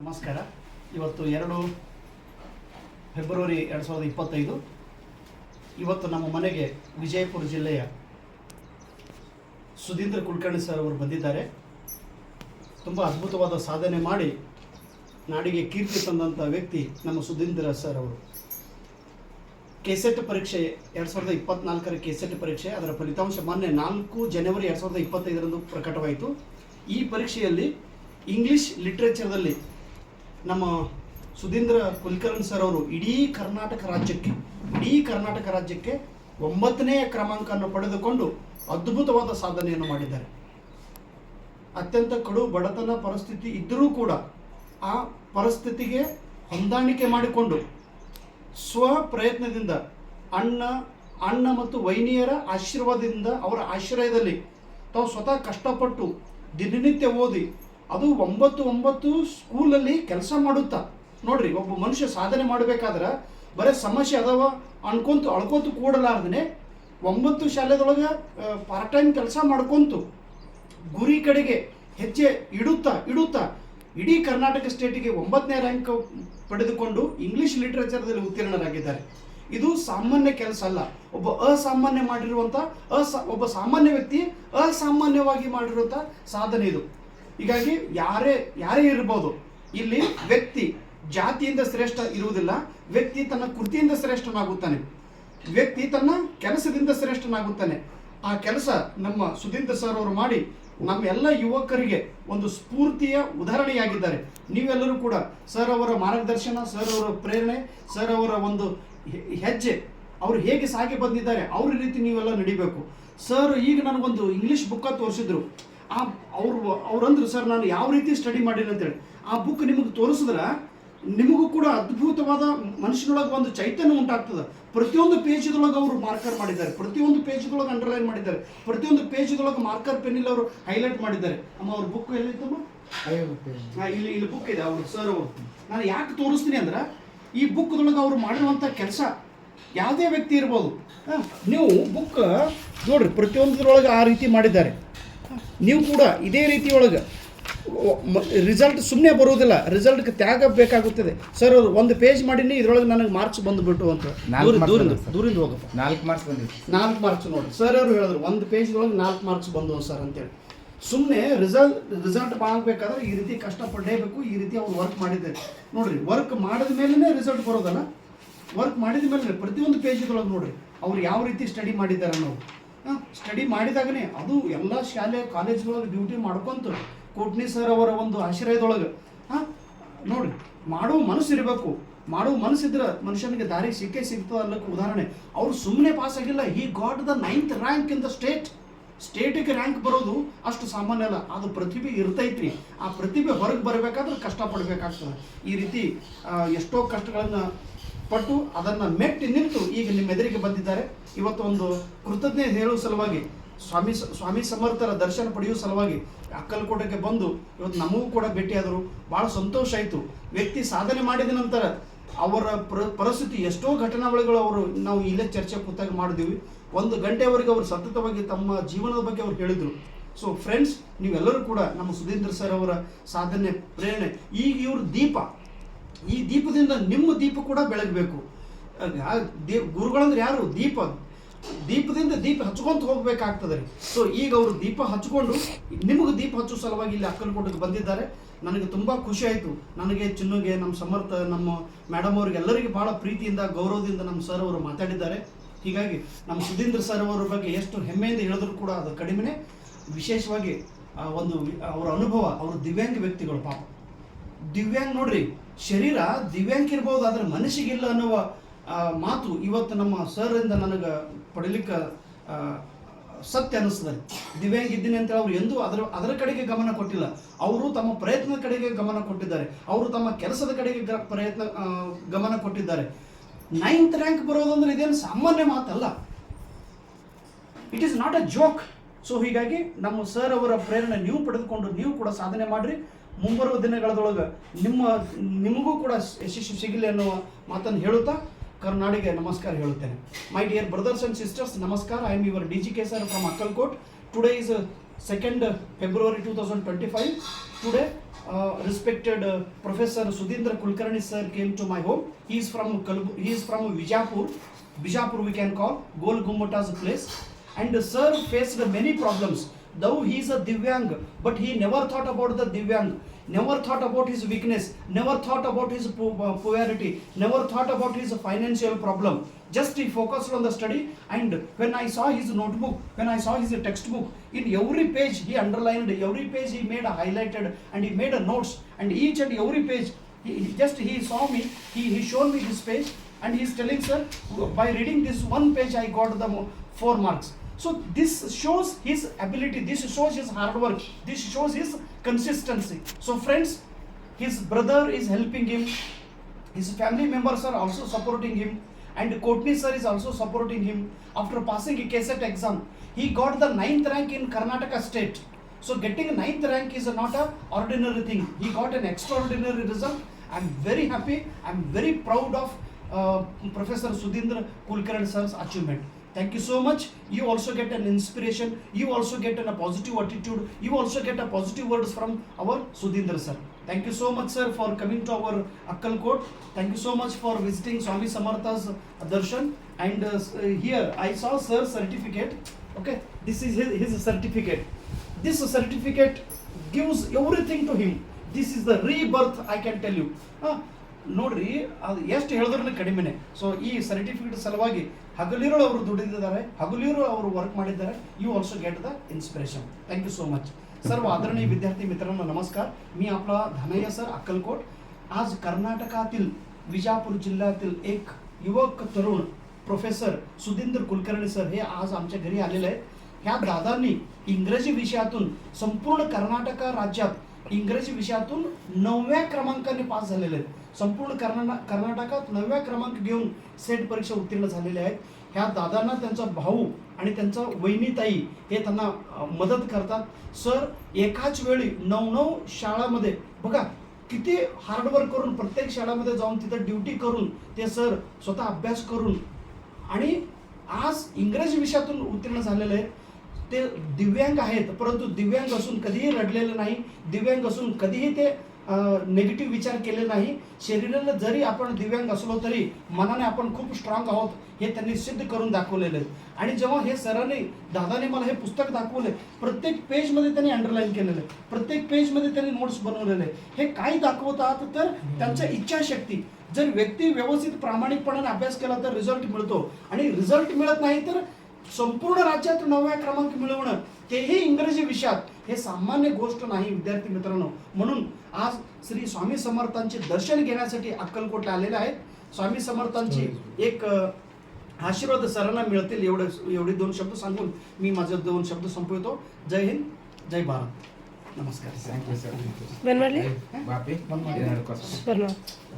ನಮಸ್ಕಾರ. ಇವತ್ತು 2 ಫೆಬ್ರವರಿ 2025. ಇವತ್ತು ನಮ್ಮ ಮನೆಗೆ ವಿಜಯಪುರ ಜಿಲ್ಲೆಯ ಸುಧೀಂದ್ರ ಕುಲಕರ್ಣಿ ಸರ್ ಅವರು ಬಂದಿದ್ದಾರೆ. ತುಂಬ ಅದ್ಭುತವಾದ ಸಾಧನೆ ಮಾಡಿ ನಾಡಿಗೆ ಕೀರ್ತಿ ತಂದಂಥ ವ್ಯಕ್ತಿ ನಮ್ಮ ಸುಧೀಂದ್ರ ಸರ್ ಅವರು. ಕೆಸೆಟ್ ಪರೀಕ್ಷೆ 2024ರ ಕೆಸೆಟ್ ಪರೀಕ್ಷೆ, ಅದರ ಫಲಿತಾಂಶ ಮೊನ್ನೆ 4 ಜನವರಿ 2025ರಂದು ಪ್ರಕಟವಾಯಿತು. ಈ ಪರೀಕ್ಷೆಯಲ್ಲಿ ಇಂಗ್ಲೀಷ್ ಲಿಟ್ರೇಚರ್ದಲ್ಲಿ ನಮ್ಮ ಸುಧೀಂದ್ರ ಕುಲಕರ್ಣಿ ಸರ್ ಅವರು ಇಡೀ ಕರ್ನಾಟಕ ರಾಜ್ಯಕ್ಕೆ 9ನೇ ಕ್ರಮಾಂಕವನ್ನು ಪಡೆದುಕೊಂಡು ಅದ್ಭುತವಾದ ಸಾಧನೆಯನ್ನು ಮಾಡಿದ್ದಾರೆ. ಅತ್ಯಂತ ಕಡು ಬಡತನ ಪರಿಸ್ಥಿತಿ ಇದ್ದರೂ ಕೂಡ ಆ ಪರಿಸ್ಥಿತಿಗೆ ಹೊಂದಾಣಿಕೆ ಮಾಡಿಕೊಂಡು ಪ್ರಯತ್ನದಿಂದ ಅಣ್ಣ ಮತ್ತು ವೈನಿಯರ ಆಶೀರ್ವಾದದಿಂದ, ಅವರ ಆಶ್ರಯದಲ್ಲಿ ತಾವು ಸ್ವತಃ ಕಷ್ಟಪಟ್ಟು ದಿನನಿತ್ಯ ಓದಿ, ಅದು 9 ಸ್ಕೂಲಲ್ಲಿ ಕೆಲಸ ಮಾಡುತ್ತಾ. ನೋಡ್ರಿ, ಒಬ್ಬ ಮನುಷ್ಯ ಸಾಧನೆ ಮಾಡಬೇಕಾದ್ರೆ ಬರೀ ಸಮಸ್ಯೆ ಅದಾವ ಅಳ್ಕೊಂತು ಕೂಡಲಾರ್ದೇ 9 ಶಾಲೆದೊಳಗೆ ಪಾರ್ಟ್ ಟೈಮ್ ಕೆಲಸ ಮಾಡ್ಕೊಂತು ಗುರಿ ಕಡೆಗೆ ಹೆಜ್ಜೆ ಇಡುತ್ತಾ ಇಡೀ ಕರ್ನಾಟಕ ಸ್ಟೇಟಿಗೆ 9ನೇ ರ್ಯಾಂಕ್ ಪಡೆದುಕೊಂಡು ಇಂಗ್ಲಿಷ್ ಲಿಟ್ರೇಚರ್ದಲ್ಲಿ ಉತ್ತೀರ್ಣರಾಗಿದ್ದಾರೆ. ಇದು ಸಾಮಾನ್ಯ ಕೆಲಸ ಅಲ್ಲ. ಒಬ್ಬ ಸಾಮಾನ್ಯ ವ್ಯಕ್ತಿ ಅಸಾಮಾನ್ಯವಾಗಿ ಮಾಡಿರುವಂಥ ಸಾಧನೆ ಇದು. ಹೀಗಾಗಿ ಯಾರೇ ಇರ್ಬೋದು, ಇಲ್ಲಿ ವ್ಯಕ್ತಿ ಜಾತಿಯಿಂದ ಶ್ರೇಷ್ಠ ಇರುವುದಿಲ್ಲ. ವ್ಯಕ್ತಿ ತನ್ನ ಕೃತಿಯಿಂದ ಶ್ರೇಷ್ಠನಾಗುತ್ತಾನೆ, ವ್ಯಕ್ತಿ ತನ್ನ ಕೆಲಸದಿಂದ ಶ್ರೇಷ್ಠನಾಗುತ್ತಾನೆ. ಆ ಕೆಲಸ ನಮ್ಮ ಸುಧೀಂದ್ರ ಸರ್ ಅವರು ಮಾಡಿ ನಮ್ಮೆಲ್ಲ ಯುವಕರಿಗೆ ಒಂದು ಸ್ಫೂರ್ತಿಯ ಉದಾಹರಣೆಯಾಗಿದ್ದಾರೆ. ನೀವೆಲ್ಲರೂ ಕೂಡ ಸರ್ ಅವರ ಮಾರ್ಗದರ್ಶನ, ಸರ್ ಅವರ ಪ್ರೇರಣೆ, ಸರ್ ಅವರ ಒಂದು ಹೆಜ್ಜೆ, ಅವರು ಹೇಗೆ ಸಾಗಿ ಬಂದಿದ್ದಾರೆ ಅವ್ರ ರೀತಿ ನೀವೆಲ್ಲ ನಡಿಬೇಕು. ಸರ್ ಈಗ ನನಗೊಂದು ಇಂಗ್ಲೀಷ್ ಬುಕ್ಕ ತೋರಿಸಿದ್ರು. ಅವ್ರಂದ್ರು, ಸರ್ ನಾನು ಯಾವ ರೀತಿ ಸ್ಟಡಿ ಮಾಡೀನಿ ಅಂತೇಳಿ. ಆ ಬುಕ್ ನಿಮಗೆ ತೋರಿಸಿದ್ರೆ ನಿಮಗೂ ಕೂಡ ಅದ್ಭುತವಾದ ಮನುಷ್ಯನೊಳಗೆ ಒಂದು ಚೈತನ್ಯ ಉಂಟಾಗ್ತದೆ. ಪ್ರತಿಯೊಂದು ಪೇಜದೊಳಗೆ ಅವರು ಮಾರ್ಕರ್ ಮಾಡಿದ್ದಾರೆ, ಪ್ರತಿಯೊಂದು ಪೇಜದೊಳಗೆ ಅಂಡರ್ಲೈನ್ ಮಾಡಿದ್ದಾರೆ, ಪ್ರತಿಯೊಂದು ಪೇಜದೊಳಗೆ ಮಾರ್ಕರ್ ಪೆನ್ನಿಲ್ಲಿ ಅವರು ಹೈಲೈಟ್ ಮಾಡಿದ್ದಾರೆ. ಅಮ್ಮ, ಅವ್ರ ಬುಕ್ ಎಲ್ಲಿತ್ತಮ್ಮ? ಇಲ್ಲಿ ಬುಕ್ ಇದೆ ಅವರು ಸರ್ ಅವರು. ನಾನು ಯಾಕೆ ತೋರಿಸ್ತೀನಿ ಅಂದ್ರೆ, ಈ ಬುಕ್ದೊಳಗೆ ಅವರು ಮಾಡಿರುವಂಥ ಕೆಲಸ ಯಾವುದೇ ವ್ಯಕ್ತಿ ಇರ್ಬೋದು. ನೀವು ಬುಕ್ ನೋಡ್ರಿ, ಪ್ರತಿಯೊಂದರೊಳಗೆ ಆ ರೀತಿ ಮಾಡಿದ್ದಾರೆ. ನೀವು ಕೂಡ ಇದೇ ರೀತಿಯೊಳಗೆ ರಿಸಲ್ಟ್ ಸುಮ್ಮನೆ ಬರುವುದಿಲ್ಲ, ರಿಸಲ್ಟ್ಗೆ ತ್ಯಾಗ ಬೇಕಾಗುತ್ತದೆ. ಸರ್ ಅವರು ಒಂದು ಪೇಜ್ ಮಾಡೀನಿ, ಇದ್ರೊಳಗೆ ನನಗೆ ಮಾರ್ಕ್ಸ್ ಬಂದುಬಿಟ್ಟು ಅಂತ ದೂರಿಂದ ಹೋಗಪ್ಪ. 4 ಮಾರ್ಕ್ಸ್ ಬಂದಿದೆ. 4 ಮಾರ್ಕ್ಸ್ ನೋಡ್ರಿ, ಸರ್ ಅವರು ಹೇಳಿದ್ರು ಒಂದು ಪೇಜ್ದೊಳಗೆ 4 ಮಾರ್ಕ್ಸ್ ಬಂದವು ಸರ್ ಅಂತೇಳಿ. ಸುಮ್ಮನೆ ರಿಸಲ್ಟ್ ಆಗಬೇಕಾದ್ರೆ ಈ ರೀತಿ ಕಷ್ಟಪಡಲೇಬೇಕು. ಈ ರೀತಿ ಅವ್ರು ವರ್ಕ್ ಮಾಡಿದ್ದಾರೆ. ನೋಡ್ರಿ, ವರ್ಕ್ ಮಾಡಿದ ಮೇಲೇ ರಿಸಲ್ಟ್ ಬರೋದಲ್ಲ, ವರ್ಕ್ ಮಾಡಿದ ಮೇಲೆ ಪ್ರತಿಯೊಂದು ಪೇಜ್ದೊಳಗೆ ನೋಡ್ರಿ ಅವ್ರು ಯಾವ ರೀತಿ ಸ್ಟಡಿ ಮಾಡಿದ್ದಾರೆ ಅನ್ನೋದು. ಸ್ಟಡಿ ಮಾಡಿದಾಗನೇ ಅದು ಎಲ್ಲ ಶಾಲೆ ಕಾಲೇಜ್ಗಳೊಳಗೆ ಡ್ಯೂಟಿ ಮಾಡ್ಕೊಂತ ಕೋಟ್ನಿ ಸರ್ ಅವರ ಒಂದು ಆಶ್ರಯದೊಳಗೆ ನೋಡ್ರಿ, ಮಾಡುವ ಮನಸ್ಸಿರಬೇಕು. ಮಾಡುವ ಮನಸ್ಸಿದ್ರೆ ಮನುಷ್ಯನಿಗೆ ದಾರಿ ಸಿಗ್ತದೆ ಅನ್ನೋಕ್ಕೆ ಉದಾಹರಣೆ. ಅವ್ರು ಸುಮ್ಮನೆ ಪಾಸ್ ಆಗಿಲ್ಲ. He got the 9th rank in the ಸ್ಟೇಟಿಗೆ ರ್ಯಾಂಕ್ ಬರೋದು ಅಷ್ಟು ಸಾಮಾನ್ಯ ಅಲ್ಲ. ಅದು ಪ್ರತಿಭೆ ಇರ್ತೈತ್ರಿ. ಆ ಪ್ರತಿಭೆ ಹೊರಗೆ ಬರಬೇಕಾದ್ರೆ ಕಷ್ಟಪಡಬೇಕಾಗ್ತದೆ. ಈ ರೀತಿ ಎಷ್ಟೋ ಕಷ್ಟಗಳನ್ನು ಪಟ್ಟು ಅದನ್ನು ಮೆಟ್ಟಿ ನಿಂತು ಈಗ ನಿಮ್ಮ ಎದುರಿಗೆ ಬಂದಿದ್ದಾರೆ. ಇವತ್ತು ಒಂದು ಕೃತಜ್ಞತೆ ಹೇಳುವ ಸಲುವಾಗಿ, ಸ್ವಾಮಿ ಸಮರ್ಥರ ದರ್ಶನ ಪಡೆಯುವ ಸಲುವಾಗಿ ಅಕ್ಕಲಕೋಟೆಗೆ ಬಂದು ಇವತ್ತು ನಮಗೂ ಕೂಡ ಭೇಟಿಯಾದರು. ಭಾಳ ಸಂತೋಷ ಆಯಿತು. ವ್ಯಕ್ತಿ ಸಾಧನೆ ಮಾಡಿದ ನಂತರ ಅವರ ಪರಿಸ್ಥಿತಿ, ಎಷ್ಟೋ ಘಟನಾವಳಿಗಳು ನಾವು ಇಲ್ಲೇ ಚರ್ಚೆ ಕೂತಾಗ ಮಾಡಿದ್ದೀವಿ. 1 ಗಂಟೆವರೆಗೆ ಅವರು ಸತತವಾಗಿ ತಮ್ಮ ಜೀವನದ ಬಗ್ಗೆ ಅವ್ರು ಹೇಳಿದರು. ಸೊ ಫ್ರೆಂಡ್ಸ್, ನೀವೆಲ್ಲರೂ ಕೂಡ ನಮ್ಮ ಸುಧೀಂದ್ರ ಸರ್ ಅವರ ಸಾಧನೆ ಪ್ರೇರಣೆ. ಈಗ ಇವರು ದೀಪ, ಈ ದೀಪದಿಂದ ನಿಮ್ಮ ದೀಪ ಕೂಡ ಬೆಳಗಬೇಕು. ಗುರುಗಳಂದ್ರೆ ಯಾರು? ದೀಪದಿಂದ ದೀಪ ಹಚ್ಕೊಂತ ಹೋಗ್ಬೇಕಾಗ್ತದೆ ರೀ. ಸೊ ಈಗ ಅವರು ದೀಪ ಹಚ್ಕೊಂಡು ನಿಮಗೆ ದೀಪ ಹಚ್ಚೋ ಸಲುವಾಗಿ ಇಲ್ಲಿ ಅಕ್ಕಲಕೋಟೆಗೆ ಬಂದಿದ್ದಾರೆ. ನನಗೆ ತುಂಬ ಖುಷಿ ಆಯಿತು. ನನಗೆ ಚಿನ್ನುಗೆ, ನಮ್ಮ ಸಮರ್ಥ, ನಮ್ಮ ಮೇಡಮ್ ಅವ್ರಿಗೆ ಎಲ್ಲರಿಗೆ ಭಾಳ ಪ್ರೀತಿಯಿಂದ ಗೌರವದಿಂದ ನಮ್ಮ ಸರ್ ಅವರು ಮಾತಾಡಿದ್ದಾರೆ. ಹೀಗಾಗಿ ನಮ್ಮ ಸುಧೀಂದ್ರ ಸರ್ ಅವರ ಬಗ್ಗೆ ಎಷ್ಟು ಹೆಮ್ಮೆಯಿಂದ ಹೇಳಿದ್ರು ಕೂಡ ಅದು ಕಡಿಮೆನೇ. ವಿಶೇಷವಾಗಿ ಅವರ ಅನುಭವ, ಅವರು ದಿವ್ಯಾಂಗ ವ್ಯಕ್ತಿಗಳು. ಪಾಪ ದಿವ್ಯಾಂಗ ನೋಡ್ರಿ, ಶರೀರ ದಿವ್ಯಾಂಗ ಇರ್ಬೋದು, ಆದರೆ ಮನಸ್ಸಿಗಿಲ್ಲ ಅನ್ನುವ ಮಾತು ಇವತ್ತು ನಮ್ಮ ಸರಿಂದ ನನಗೆ ಪಡೀಲಿಕ್ಕೆ ಸತ್ಯ ಅನ್ನಿಸ್ತದೆ. ದಿವ್ಯಾಂಗ ಇದ್ದೀನಿ ಅಂತೇಳಿ ಅವ್ರು ಎಂದೂ ಅದರ ಕಡೆಗೆ ಗಮನ ಕೊಟ್ಟಿಲ್ಲ. ಅವರು ತಮ್ಮ ಪ್ರಯತ್ನದ ಕಡೆಗೆ ಗಮನ ಕೊಟ್ಟಿದ್ದಾರೆ. ಅವರು ತಮ್ಮ ಕೆಲಸದ ಕಡೆಗೆ ಗಮನ ಕೊಟ್ಟಿದ್ದಾರೆ. 9th ರ್ಯಾಂಕ್ ಬರೋದಂದ್ರೆ ಇದೇನು ಸಾಮಾನ್ಯ ಮಾತಲ್ಲ. It is not a joke. So ಹೀಗಾಗಿ ನಮ್ಮ ಸರ್ ಅವರ ಪ್ರೇರಣೆ ನೀವು ಪಡೆದುಕೊಂಡು ನೀವು ಕೂಡ ಸಾಧನೆ ಮಾಡಿರಿ. ಮುಂಬರುವ ದಿನಗಳದೊಳಗೆ ನಿಮಗೂ ಕೂಡ ಯಶಸ್ಸು ಸಿಗಲಿ ಅನ್ನುವ ಮಾತನ್ನು ಹೇಳುತ್ತಾ ಕರ್ನಾಡಿಗೆ ನಮಸ್ಕಾರ ಹೇಳುತ್ತೇನೆ. My dear brothers and sisters, ನಮಸ್ಕಾರ. I am your DGK sir from Akkalkot. Today is 2nd February 2025. Today respected Professor Sudhindra Kulkarni sir came to my home. He is from Bijapur we can call, Gol Gummata's place. And the sir faced many problems. Though he is a Divyang, but he never thought about the Divyang, never thought about his weakness, never thought about his poverty, never thought about his financial problem. Just he focused on the study. And when I saw his notebook, when I saw his textbook, in every page he underlined, every page he made a highlighted, and he made a notes, and each and every page he saw me, he showed me his page, and he is telling, sir, by reading this one page I got the 4 marks. So this shows his ability, this shows his hard work, this shows his consistency. So friends, his brother is helping him, his family members are also supporting him, and Kotni sir is also supporting him. After passing a KCET exam, he got the 9th rank in Karnataka state. So getting 9th rank is not a ordinary thing. He got an extraordinary result. I'm very happy, I'm very proud of Professor Sudhindra Kulkarni sir's achievement. Thank you so much. You also get an inspiration. You also get a positive attitude. You also get a positive words from our Sudhindra sir. Thank you so much, sir, for coming to our Akkalkot. Thank you so much for visiting Swami Samartha's darshan. And here I saw sir's certificate. Okay, this is his certificate. This certificate gives everything to him. This is the rebirth, I can tell you. ನೋಡ್ರಿ ಅದು ಎಷ್ಟು ಹೇಳಿದ್ರೂ ಕಡಿಮೆನೆ. So ಈ certificate ಸಲುವಾಗಿ ಹಗಲಿರುಳು ಅವರು ದುಡಿದಿದ್ದಾರೆ, ಹಗಲಿರುಳು ಅವರು ವರ್ಕ್ ಮಾಡಿದ್ದಾರೆ. You also get the inspiration. Thank you so much. सर्व आदरणीय विद्यार्थी मित्रांनो नमस्कार. मी आपला धनय्या सर अक्कलकोट. आज कर्नाटकातील विजापूर जिल्ह्यातील एक युवक तरुण प्रोफेसर सुधींद्र कुलकर्णी सर हे आज आमच्या घरी आलेले आहेत. ह्या दादांनी इंग्रजी विषयातून संपूर्ण कर्नाटक राज्यात इंग्रजी विषयातून 9व्या क्रमांकाने पास झालेले आहेत. संपूर्ण कर्नाटकात 9व्या क्रमांक घेऊन सेट परीक्षा उत्तीर्ण झालेले आहेत. ह्या दादांना त्यांचा भाऊ आणि त्यांचा वहिनीताई हे त्यांना मदत करतात. सर एकाच वेळी 9 शाळांमध्ये बघा किती हार्डवर्क करून प्रत्येक शाळेमध्ये जाऊन तिथं ड्युटी करून ते सर स्वतः अभ्यास करून आणि आज इंग्रजी विषयातून उत्तीर्ण झालेले आहेत. ते दिव्यांग आहेत, परंतु दिव्यांग असून कधीही रडलेले नाही, दिव्यांग असून कधीही ते नेगेटिव्ह विचार केले नाही. शरीराला जरी आपण दिव्यांग असलो तरी मनाने आपण खूप स्ट्रॉंग आहोत हे त्यांनी सिद्ध करून दाखवलेले आहेत. आणि जेव्हा हे सरांनी दादाने मला हे पुस्तक दाखवले, प्रत्येक पेजमध्ये त्यांनी अंडरलाईन केलेलं आहे, प्रत्येक पेजमध्ये त्यांनी नोट्स बनवलेले आहे. हे काय दाखवतात तर त्यांच्या इच्छाशक्ती. जर व्यक्ती व्यवस्थित प्रामाणिकपणाने अभ्यास केला तर रिझल्ट मिळतो, आणि रिझल्ट मिळत नाही तर संपूर्ण राज्यात 9व्या क्रमांक मिळवणं तेही इंग्रजी विषयात हे सामान्य गोष्ट नाही विद्यार्थी मित्रांनो. म्हणून आज श्री स्वामी समर्थांचे दर्शन घेण्यासाठी अक्कलकोटला आलेले आहेत. स्वामी समर्थांची एक आशीर्वाद सरांना मिळतील एवढे 2 शब्द सांगून मी माझे 2 शब्द संपवतो. जय हिंद, जय भारत, नमस्कार. Thank you sir.